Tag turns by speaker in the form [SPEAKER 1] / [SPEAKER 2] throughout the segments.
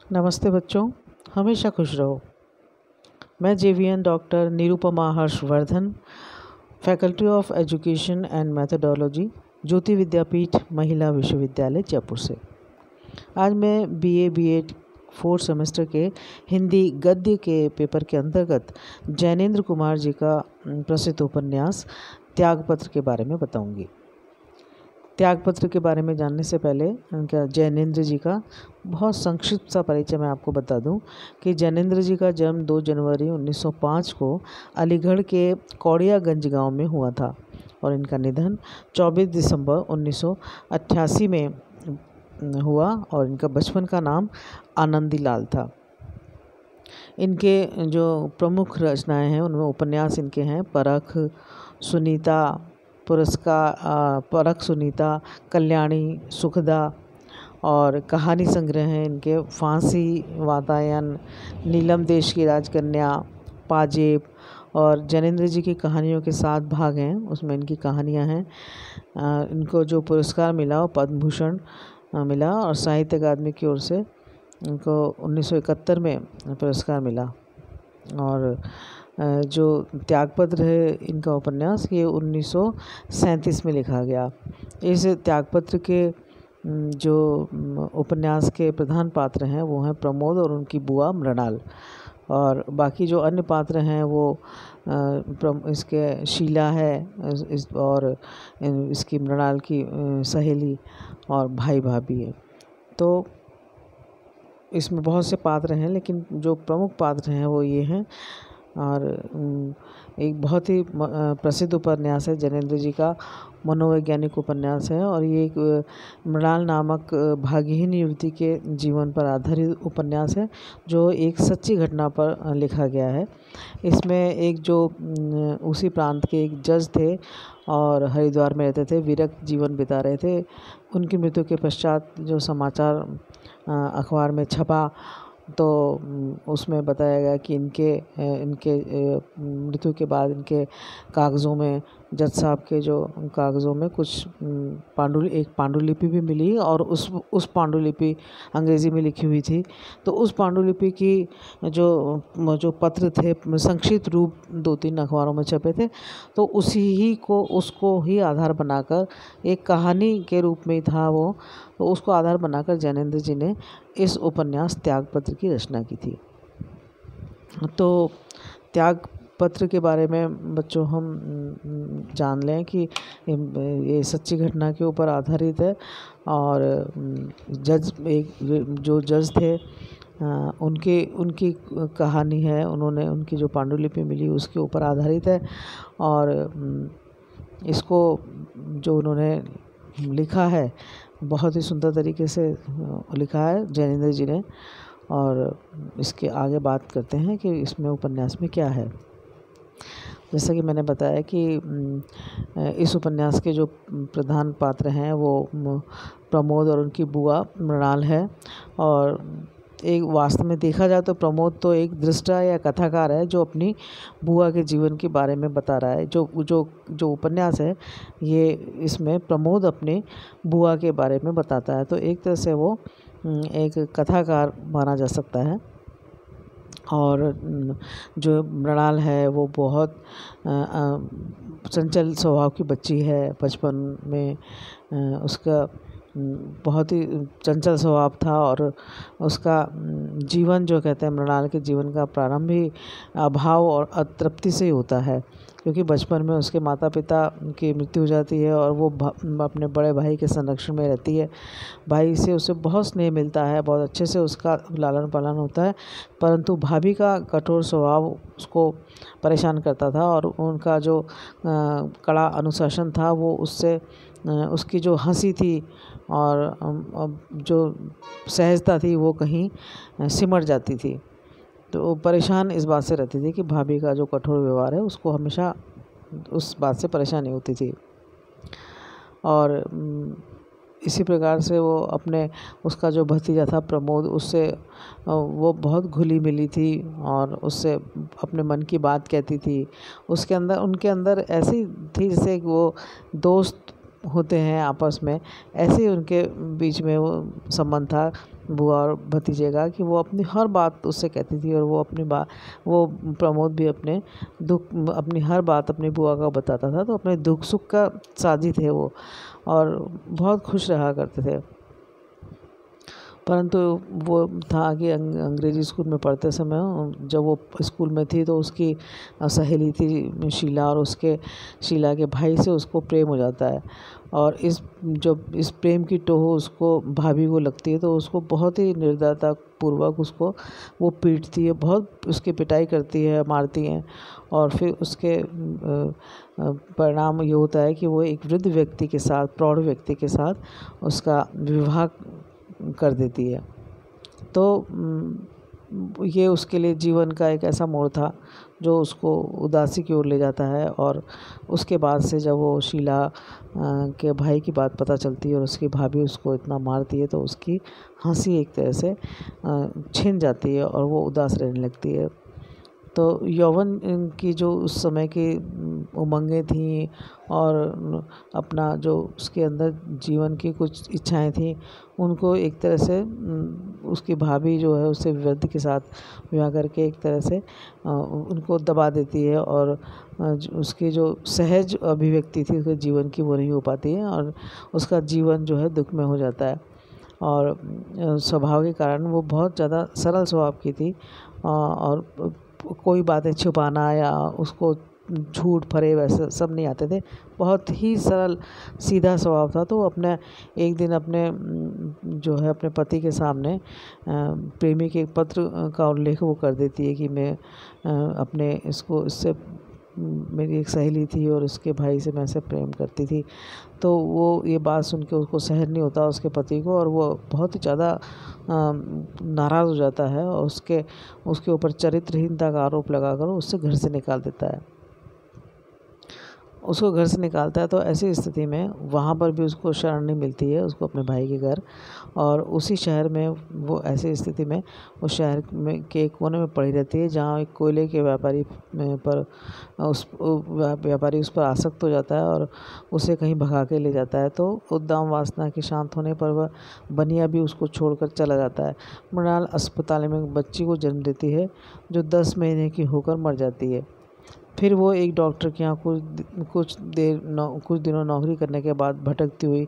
[SPEAKER 1] नमस्ते बच्चों, हमेशा खुश रहो। मैं JVN doctor Nirupama Harshvardhan, faculty of education and methodology, Jyoti Vidyapeeth Mahila Vishwavidyalaya Jaipur से। आज मैं बीएड 4th सेमेस्टर के हिंदी गद्य के पेपर के अंतर्गत जैनेन्द्र कुमार जी का प्रसिद्ध उपन्यास त्यागपत्र के बारे में बताऊंगी। त्यागपत्र के बारे में जानने से पहले उनका जैनेन्द्र जी का बहुत संक्षिप्त सा परिचय मैं आपको बता दूं कि जैनेन्द्र जी का जन्म 2 जनवरी 1905 को अलीगढ़ के कौड़ियागंज गांव में हुआ था और इनका निधन 24 दिसंबर 1988 में हुआ और इनका बचपन का नाम आनंदी लाल था। इनके जो प्रमुख रचनाएं हैं उनमें उपन्यास इनके हैं परख, सुनीता, परख, सुनीता, कल्याणी, सुखदा और कहानी संग्रह हैं इनके फांसी, वातायन, नीलम देश की राजकन्या, पाजेब और जैनेन्द्र जी की कहानियों के 7 भाग हैं, उसमें इनकी कहानियां हैं। इनको जो पुरस्कार मिला वो पद्म भूषण मिला और साहित्य अकादमी की ओर से इनको 1971 में पुरस्कार मिला। और जो त्यागपत्र है इनका उपन्यास ये 1937 में लिखा गया। इस त्यागपत्र के जो उपन्यास के प्रधान पात्र हैं वो हैं प्रमोद और उनकी बुआ मृणाल, और बाकी जो अन्य पात्र हैं वो इसके शीला है और इसकी मृणाल की सहेली और भाई भाभी है। तो इसमें बहुत से पात्र हैं लेकिन जो प्रमुख पात्र हैं वो ये हैं। और एक बहुत ही प्रसिद्ध उपन्यास है जैनेन्द्र जी का, मनोवैज्ञानिक उपन्यास है और ये एक मृणाल नामक भाग्यहीन युवती के जीवन पर आधारित उपन्यास है जो एक सच्ची घटना पर लिखा गया है। इसमें एक जो उसी प्रांत के एक जज थे और हरिद्वार में रहते थे, विरक्त जीवन बिता रहे थे। उनकी मृत्यु के पश्चात जो समाचार अखबार में छपा तो उसमें बताया गया कि इनके मृत्यु के बाद इनके कागज़ों में, जज साहब के जो कागज़ों में कुछ एक पांडुलिपि भी मिली और उस पांडुलिपि अंग्रेज़ी में लिखी हुई थी। तो उस पांडुलिपि की जो पत्र थे संक्षिप्त रूप 2-3 अखबारों में छपे थे, तो उसको ही आधार बनाकर एक कहानी के रूप में था वो, तो उसको आधार बनाकर जैनेन्द्र जी ने इस उपन्यास त्यागपत्र की रचना की थी। तो त्यागपत्र के बारे में बच्चों हम जान लें कि ये सच्ची घटना के ऊपर आधारित है और जो जज थे उनकी कहानी है, उनकी जो पांडुलिपि मिली उसके ऊपर आधारित है। और इसको जो उन्होंने लिखा है बहुत ही सुंदर तरीके से लिखा है जैनेन्द्र जी ने। और इसके आगे बात करते हैं कि इसमें उपन्यास में क्या है। जैसा कि मैंने बताया कि इस उपन्यास के जो प्रधान पात्र हैं वो प्रमोद और उनकी बुआ मृणाल है। और एक वास्तव में देखा जाए तो प्रमोद तो एक दृष्टा या कथाकार है जो अपनी बुआ के जीवन के बारे में बता रहा है। जो उपन्यास है ये इसमें प्रमोद अपने बुआ के बारे में बताता है, तो एक तरह से वो एक कथाकार माना जा सकता है। और जो मृणाल है वो बहुत चंचल स्वभाव की बच्ची है। बचपन में उसका बहुत ही चंचल स्वभाव था और उसका जीवन जो कहते हैं मृणाल के जीवन का प्रारंभ ही अभाव और अतृप्ति से ही होता है, क्योंकि बचपन में उसके माता पिता की मृत्यु हो जाती है और वो अपने बड़े भाई के संरक्षण में रहती है। भाई से उसे बहुत स्नेह मिलता है, बहुत अच्छे से उसका लालन पालन होता है, परंतु भाभी का कठोर स्वभाव उसको परेशान करता था और उनका जो कड़ा अनुशासन था वो उसकी जो हंसी थी और जो सहजता थी वो कहीं सिमट जाती थी। तो परेशान इस बात से रहती थी कि भाभी का जो कठोर व्यवहार है उसको हमेशा उस बात से परेशानी होती थी। और इसी प्रकार से वो उसका जो भतीजा था प्रमोद, उससे वो बहुत घुली मिली थी और उससे अपने मन की बात कहती थी। उनके अंदर ऐसी थी जैसे वो दोस्त होते हैं आपस में, ऐसे ही उनके बीच में वो संबंध था बुआ और भतीजे का कि वो अपनी हर बात उससे कहती थी, और वो प्रमोद भी अपनी हर बात अपनी बुआ को बताता था। तो अपने दुख सुख का साझी थे वो, और बहुत खुश रहा करते थे। परंतु वो था कि अंग्रेजी स्कूल में पढ़ते समय जब वो स्कूल में थी तो उसकी सहेली थी शीला, और शीला के भाई से उसको प्रेम हो जाता है। और जब इस प्रेम की टोह उसको भाभी को लगती है तो उसको बहुत ही निर्दयता पूर्वक उसको वो पीटती है, बहुत उसकी पिटाई करती है, मारती हैं। और फिर उसके परिणाम ये होता है कि वो एक वृद्ध व्यक्ति के साथ, प्रौढ़ व्यक्ति के साथ उसका विवाह कर देती है। तो ये उसके लिए जीवन का एक ऐसा मोड़ था जो उसको उदासी की ओर ले जाता है। और उसके बाद से जब वो शीला के भाई की बात पता चलती है और उसकी भाभी उसको इतना मारती है तो उसकी हंसी एक तरह से छिन जाती है और वो उदास रहने लगती है। तो यौवन की जो उस समय की उमंगें थीं और अपना जो उसके अंदर जीवन की कुछ इच्छाएं थीं, उनको एक तरह से उसकी भाभी जो है उससे वृद्ध के साथ विवाह करके एक तरह से उनको दबा देती है। और उसकी जो सहज अभिव्यक्ति थी उसके जीवन की, वो नहीं हो पाती है, और उसका जीवन जो है दुख में हो जाता है। और स्वभाव के कारण वो बहुत ज़्यादा सरल स्वभाव की थी, और कोई बातें छुपाना या उसको झूठ फरेब वैसे सब नहीं आते थे, बहुत ही सरल सीधा स्वभाव था। तो वो एक दिन जो है अपने पति के सामने प्रेमी के पत्र का उल्लेख वो कर देती है कि मैं इससे मेरी एक सहेली थी और उसके भाई से मैं ऐसे प्रेम करती थी। तो वो ये बात सुन के उसको सहन नहीं होता उसके पति को, और वो बहुत ही ज़्यादा नाराज़ हो जाता है और उसके ऊपर चरित्रहीनता का आरोप लगाकर उससे घर से निकाल देता है। उसको घर से निकालता है तो ऐसी स्थिति में वहाँ पर भी उसको शरण नहीं मिलती है, उसको अपने भाई के घर। और उसी शहर में वो ऐसी स्थिति में उस शहर में के कोने में पड़ी रहती है जहाँ एक कोयले के व्यापारी उस पर आसक्त हो जाता है और उसे कहीं भगा के ले जाता है। तो उद्दाम वासना के शांत होने पर वह बनिया भी उसको छोड़कर चला जाता है। मृणाल अस्पताल में एक बच्ची को जन्म देती है जो 10 महीने की होकर मर जाती है। फिर वो एक डॉक्टर के यहाँ कुछ दिनों नौकरी करने के बाद भटकती हुई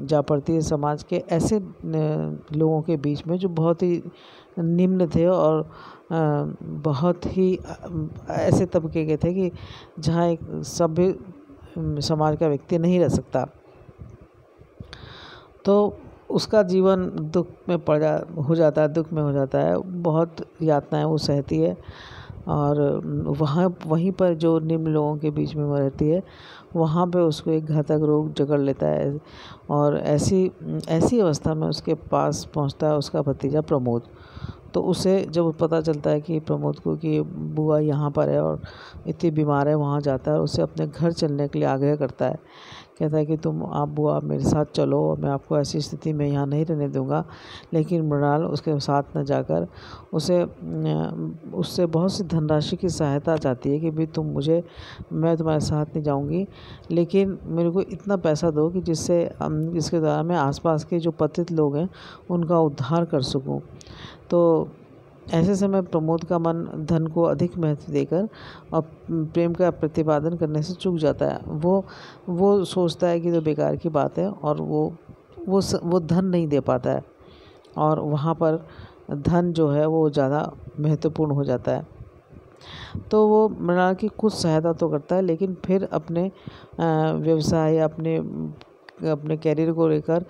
[SPEAKER 1] जा पड़ती है समाज के ऐसे लोगों के बीच में जो बहुत ही निम्न थे और बहुत ही ऐसे तबके के थे कि जहाँ एक सभ्य समाज का व्यक्ति नहीं रह सकता। तो उसका जीवन दुख में हो जाता है, बहुत यातनाएं वो सहती है। और वहीं पर जो निम्न लोगों के बीच में वो रहती है, वहाँ पे उसको एक घातक रोग जकड़ लेता है। और ऐसी अवस्था में उसके पास पहुँचता है उसका भतीजा प्रमोद। तो उसे जब पता चलता है कि प्रमोद को कि बुआ यहाँ पर है और इतनी बीमार है, वहाँ जाता है और उसे अपने घर चलने के लिए आग्रह करता है। कहता है कि आप बुआ मेरे साथ चलो, मैं आपको ऐसी स्थिति में यहाँ नहीं रहने दूँगा। लेकिन मृणाल उसके साथ न जाकर उससे बहुत सी धनराशि की सहायता चाहती है कि भाई मैं तुम्हारे साथ नहीं जाऊँगी, लेकिन मेरे को इतना पैसा दो कि जिसके द्वारा मैं आसपास के जो पतित लोग हैं उनका उद्धार कर सकूँ। तो ऐसे समय प्रमोद का मन धन को अधिक महत्व देकर और प्रेम का प्रतिपादन करने से चूक जाता है। वो सोचता है कि तो बेकार की बात है, और वो धन नहीं दे पाता है, और वहाँ पर धन जो है वो ज़्यादा महत्वपूर्ण हो जाता है। तो वो मृणाल की कुछ सहायता तो करता है, लेकिन फिर अपने व्यवसाय या अपने कैरियर को लेकर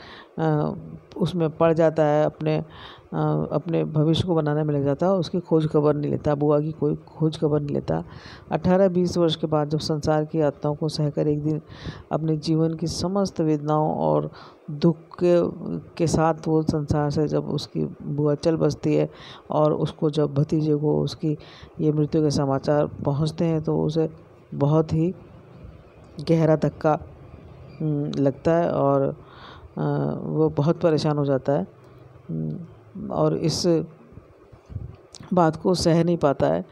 [SPEAKER 1] उसमें पड़ जाता है, अपने भविष्य को बनाने में लग जाता है। उसकी खोज खबर नहीं लेता, बुआ की कोई खोज खबर नहीं लेता। 18-20 वर्ष के बाद जब संसार की यातनाओं को सहकर एक दिन अपने जीवन की समस्त वेदनाओं और दुख के साथ वो संसार से जब उसकी बुआ चल बसती है, और उसको जब भतीजे को उसकी ये मृत्यु के समाचार पहुंचते हैं तो उसे बहुत ही गहरा धक्का लगता है और वो बहुत परेशान हो जाता है, और इस बात को सह नहीं पाता है।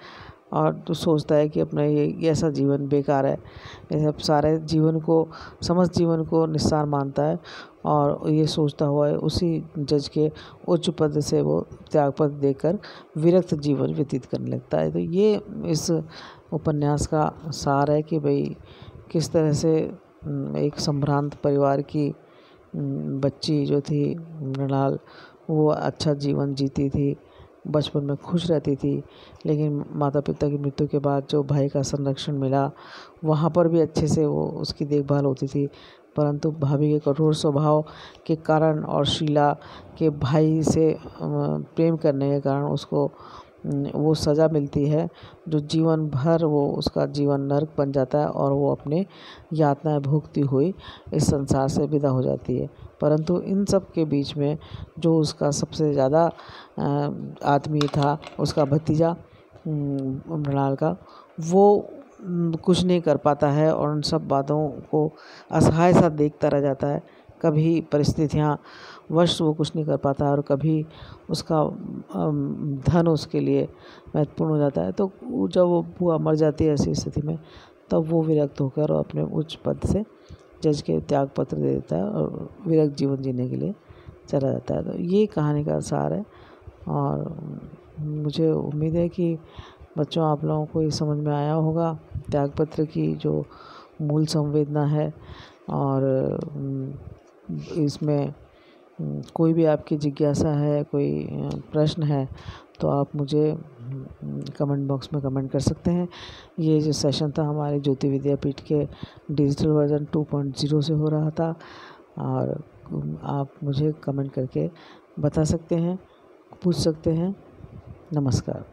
[SPEAKER 1] और तो सोचता है कि अपना ये ऐसा जीवन बेकार है, ये सब सारे जीवन को, समस्त जीवन को निस्सार मानता है और ये सोचता हुआ है उसी जज के उच्च पद से वो त्याग पद देकर विरक्त जीवन व्यतीत करने लगता है। तो ये इस उपन्यास का सार है कि भाई किस तरह से एक संभ्रांत परिवार की बच्ची जो थी मृणाल, वो अच्छा जीवन जीती थी, बचपन में खुश रहती थी, लेकिन माता पिता की मृत्यु के बाद जो भाई का संरक्षण मिला वहाँ पर भी अच्छे से वो उसकी देखभाल होती थी, परंतु भाभी के कठोर स्वभाव के कारण और शीला के भाई से प्रेम करने के कारण उसको वो सज़ा मिलती है जो जीवन भर वो उसका जीवन नर्क बन जाता है और वो अपने यातनाएं भोगती हुई इस संसार से विदा हो जाती है। परंतु इन सब के बीच में जो उसका सबसे ज़्यादा आत्मीय था, उसका भतीजा मृणाल का, वो कुछ नहीं कर पाता है और उन सब बातों को असहाय सा देखता रह जाता है। कभी परिस्थितियाँ वश वो कुछ नहीं कर पाता और कभी उसका धन उसके लिए महत्वपूर्ण हो जाता है। तो जब वो बुआ मर जाती है ऐसी स्थिति में, तब वो विरक्त होकर अपने उच्च पद से जज के त्याग पत्र दे देता है और विरक्त जीवन जीने के लिए चला जाता है। तो ये कहानी का सार है और मुझे उम्मीद है कि बच्चों आप लोगों को ये समझ में आया होगा त्यागपत्र की जो मूल संवेदना है। और इसमें कोई भी आपकी जिज्ञासा है, कोई प्रश्न है, तो आप मुझे कमेंट बॉक्स में कमेंट कर सकते हैं। ये जो सेशन था हमारे ज्योति विद्यापीठ के डिजिटल वर्जन 2.0 से हो रहा था और आप मुझे कमेंट करके बता सकते हैं, पूछ सकते हैं। नमस्कार।